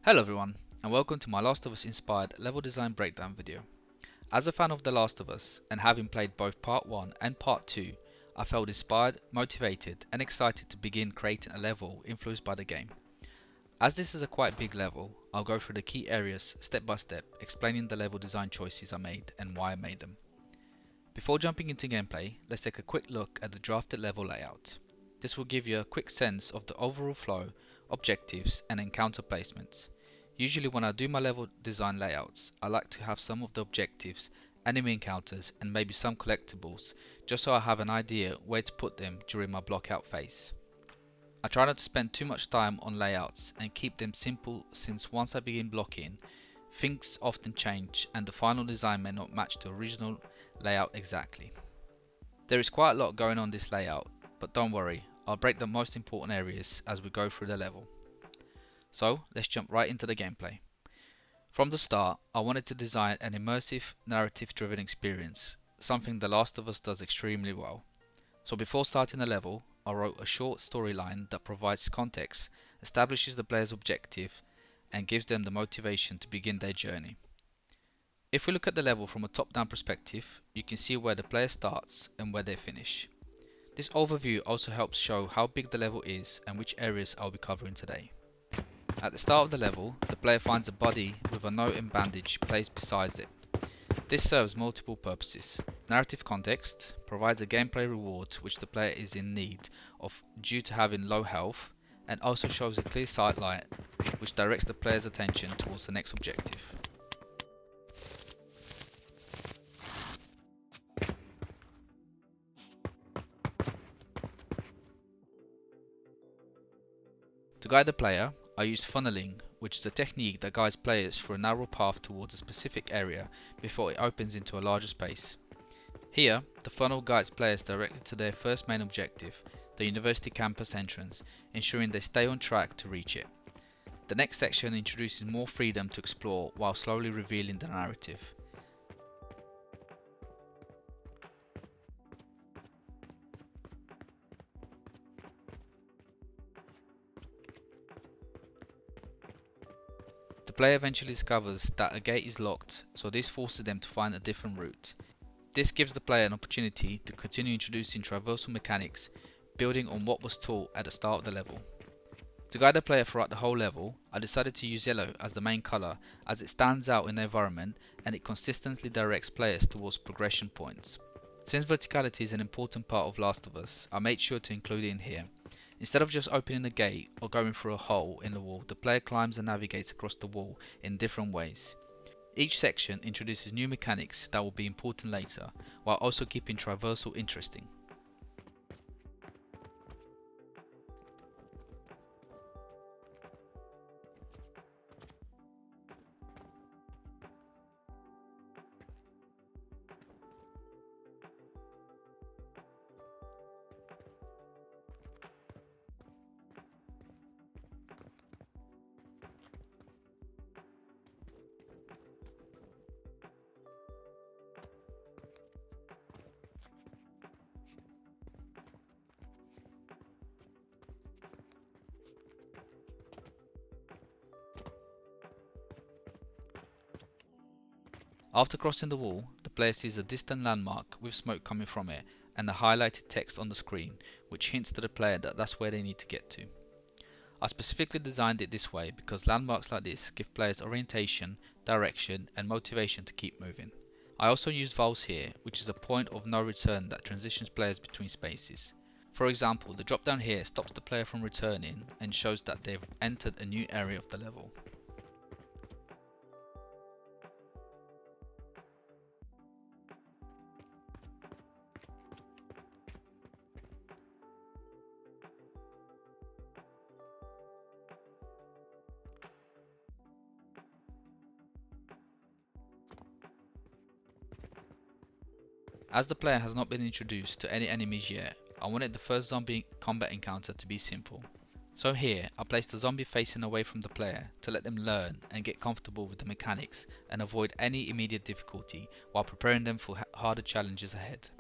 Hello everyone, and welcome to my Last of Us inspired level design breakdown video. As a fan of The Last of Us, and having played both Part 1 and Part 2, I felt inspired, motivated, and excited to begin creating a level influenced by the game. As this is a quite big level, I'll go through the key areas step by step, explaining the level design choices I made and why I made them. Before jumping into gameplay, let's take a quick look at the drafted level layout. This will give you a quick sense of the overall flow, objectives, and encounter placements. Usually when I do my level design layouts, I like to have some of the objectives, enemy encounters, and maybe some collectibles, just so I have an idea where to put them during my blockout phase. I try not to spend too much time on layouts and keep them simple, since once I begin blocking, things often change and the final design may not match the original layout exactly. There is quite a lot going on this layout, but don't worry, I'll break the most important areas as we go through the level. So let's jump right into the gameplay. From the start, I wanted to design an immersive, narrative-driven experience, something The Last of Us does extremely well. So before starting the level, I wrote a short storyline that provides context, establishes the player's objective, and gives them the motivation to begin their journey. If we look at the level from a top-down perspective, you can see where the player starts and where they finish. This overview also helps show how big the level is and which areas I'll be covering today. At the start of the level, the player finds a body with a note and bandage placed beside it. This serves multiple purposes. Narrative context provides a gameplay reward which the player is in need of due to having low health, and also shows a clear sight line which directs the player's attention towards the next objective. To guide the player, I use funneling, which is a technique that guides players through a narrow path towards a specific area before it opens into a larger space. Here, the funnel guides players directly to their first main objective, the university campus entrance, ensuring they stay on track to reach it. The next section introduces more freedom to explore while slowly revealing the narrative. The player eventually discovers that a gate is locked, so this forces them to find a different route. This gives the player an opportunity to continue introducing traversal mechanics, building on what was taught at the start of the level. To guide the player throughout the whole level, I decided to use yellow as the main colour, as it stands out in the environment and it consistently directs players towards progression points. Since verticality is an important part of Last of Us, I made sure to include it in here. Instead of just opening the gate or going through a hole in the wall, the player climbs and navigates across the wall in different ways. Each section introduces new mechanics that will be important later, while also keeping traversal interesting. After crossing the wall, the player sees a distant landmark with smoke coming from it and the highlighted text on the screen, which hints to the player that that's where they need to get to. I specifically designed it this way because landmarks like this give players orientation, direction, and motivation to keep moving. I also used valves here, which is a point of no return that transitions players between spaces. For example, the drop down here stops the player from returning and shows that they've entered a new area of the level. As the player has not been introduced to any enemies yet, I wanted the first zombie combat encounter to be simple. So here, I placed the zombie facing away from the player to let them learn and get comfortable with the mechanics and avoid any immediate difficulty while preparing them for harder challenges ahead.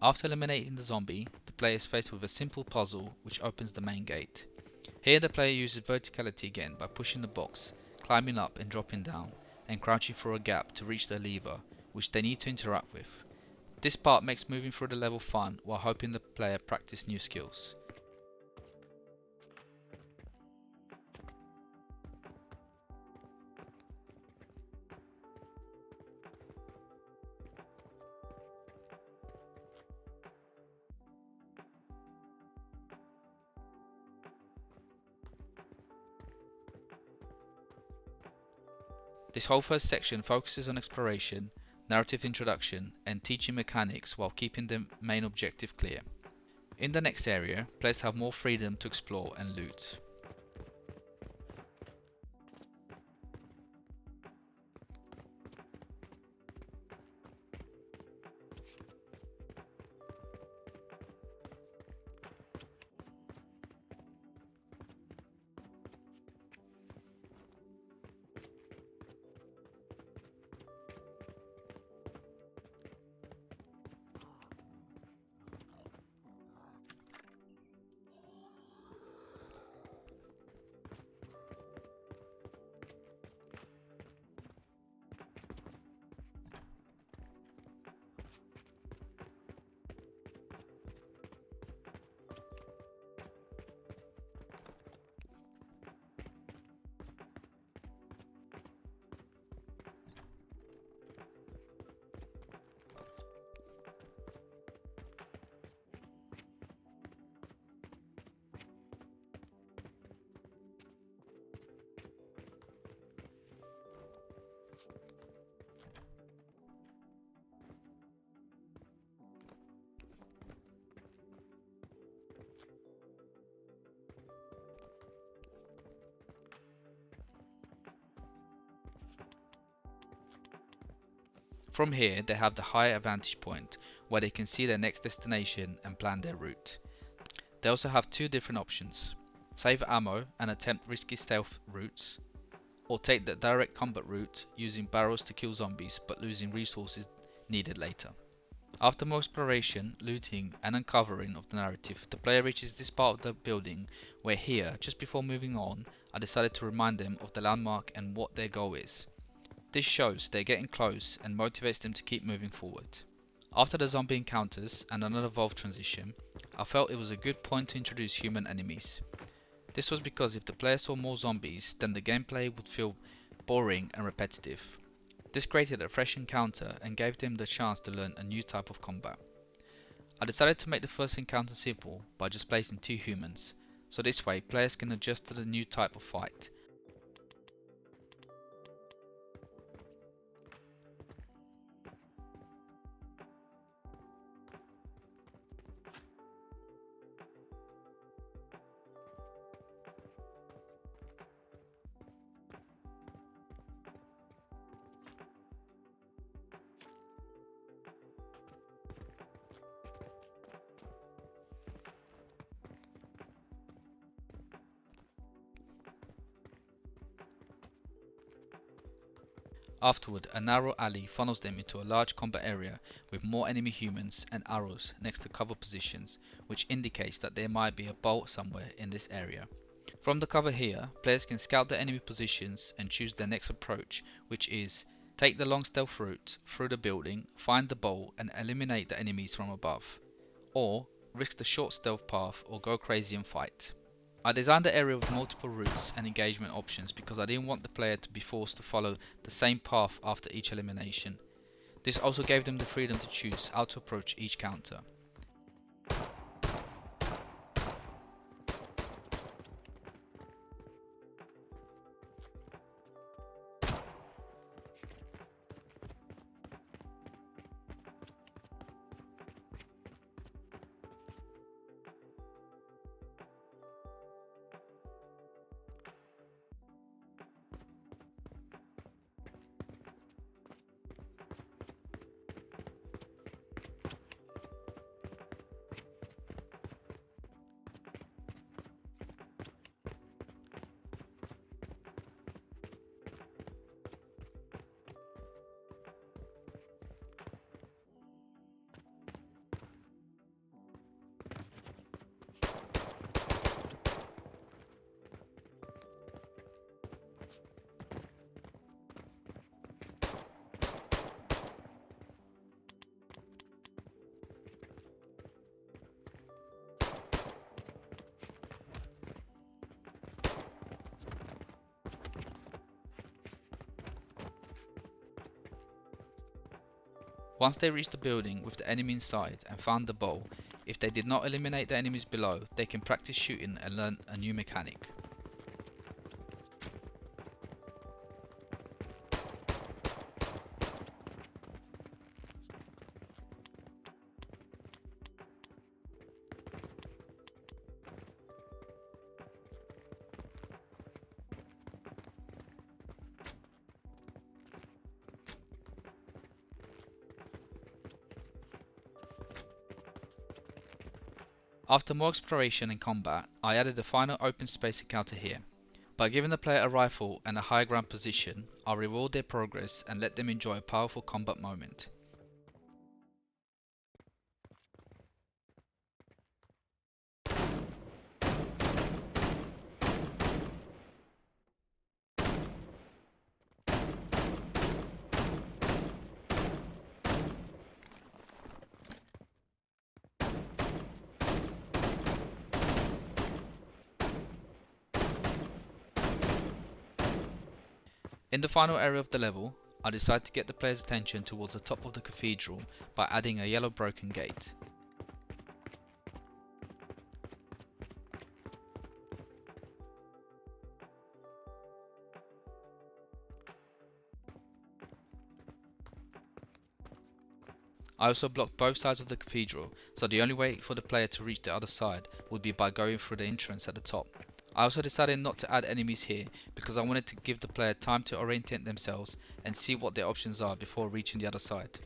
After eliminating the zombie, the player is faced with a simple puzzle which opens the main gate. Here the player uses verticality again by pushing the box, climbing up and dropping down, and crouching for a gap to reach the lever, which they need to interact with. This part makes moving through the level fun while helping the player practice new skills. This whole first section focuses on exploration, narrative introduction, and teaching mechanics while keeping the main objective clear. In the next area, players have more freedom to explore and loot. From here they have the higher vantage point, where they can see their next destination and plan their route. They also have two different options: save ammo and attempt risky stealth routes, or take the direct combat route using barrels to kill zombies but losing resources needed later. After more exploration, looting and uncovering of the narrative, the player reaches this part of the building where here, just before moving on, I decided to remind them of the landmark and what their goal is. This shows they're getting close and motivates them to keep moving forward. After the zombie encounters and another Valve transition, I felt it was a good point to introduce human enemies. This was because if the player saw more zombies, then the gameplay would feel boring and repetitive. This created a fresh encounter and gave them the chance to learn a new type of combat. I decided to make the first encounter simple by just placing two humans, so this way players can adjust to the new type of fight. Afterward, a narrow alley funnels them into a large combat area with more enemy humans and arrows next to cover positions, which indicates that there might be a bolt somewhere in this area. From the cover here, players can scout the enemy positions and choose their next approach, which is take the long stealth route through the building, find the bolt and eliminate the enemies from above, or risk the short stealth path or go crazy and fight. I designed the area with multiple routes and engagement options because I didn't want the player to be forced to follow the same path after each elimination. This also gave them the freedom to choose how to approach each counter. Once they reach the building with the enemy inside and found the bowl, if they did not eliminate the enemies below, they can practice shooting and learn a new mechanic. After more exploration and combat, I added a final open space encounter here. By giving the player a rifle and a high ground position, I reward their progress and let them enjoy a powerful combat moment. In the final area of the level, I decided to get the player's attention towards the top of the cathedral by adding a yellow broken gate. I also blocked both sides of the cathedral, so the only way for the player to reach the other side would be by going through the entrance at the top. I also decided not to add enemies here because I wanted to give the player time to orientate themselves and see what their options are before reaching the other side.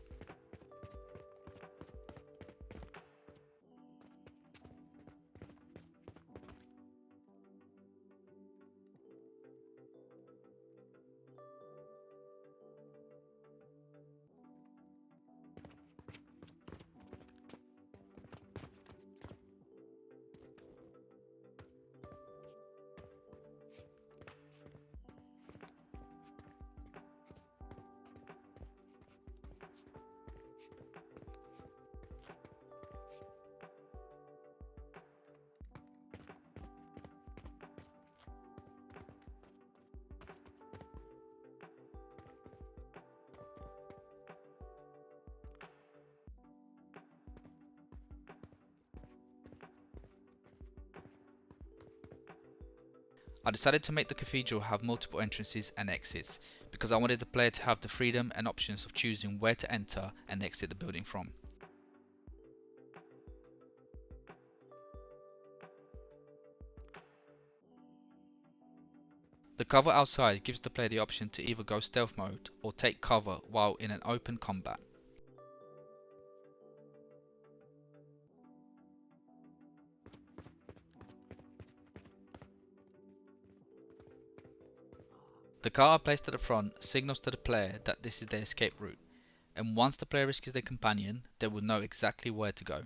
I decided to make the cathedral have multiple entrances and exits because I wanted the player to have the freedom and options of choosing where to enter and exit the building from. The cover outside gives the player the option to either go stealth mode or take cover while in an open combat. The car I placed at the front signals to the player that this is their escape route, and once the player rescues their companion, they will know exactly where to go.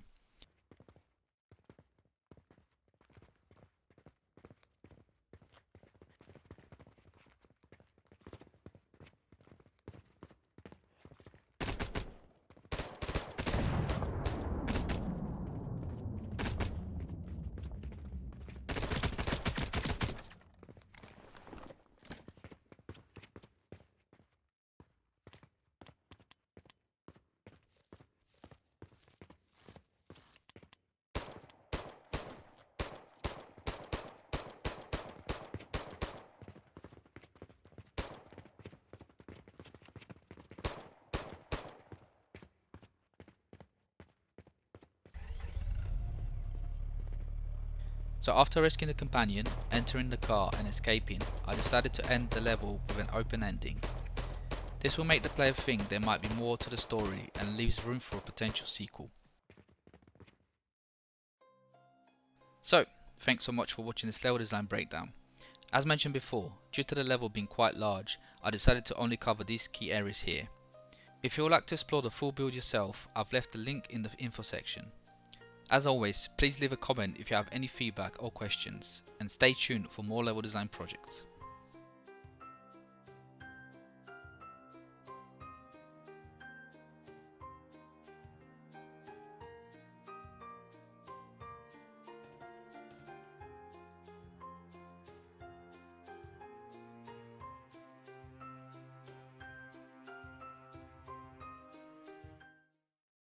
So after rescuing the companion, entering the car and escaping, I decided to end the level with an open ending. This will make the player think there might be more to the story and leaves room for a potential sequel. So, thanks so much for watching this level design breakdown. As mentioned before, due to the level being quite large, I decided to only cover these key areas here. If you would like to explore the full build yourself, I've left a link in the info section. As always, please leave a comment if you have any feedback or questions, and stay tuned for more level design projects.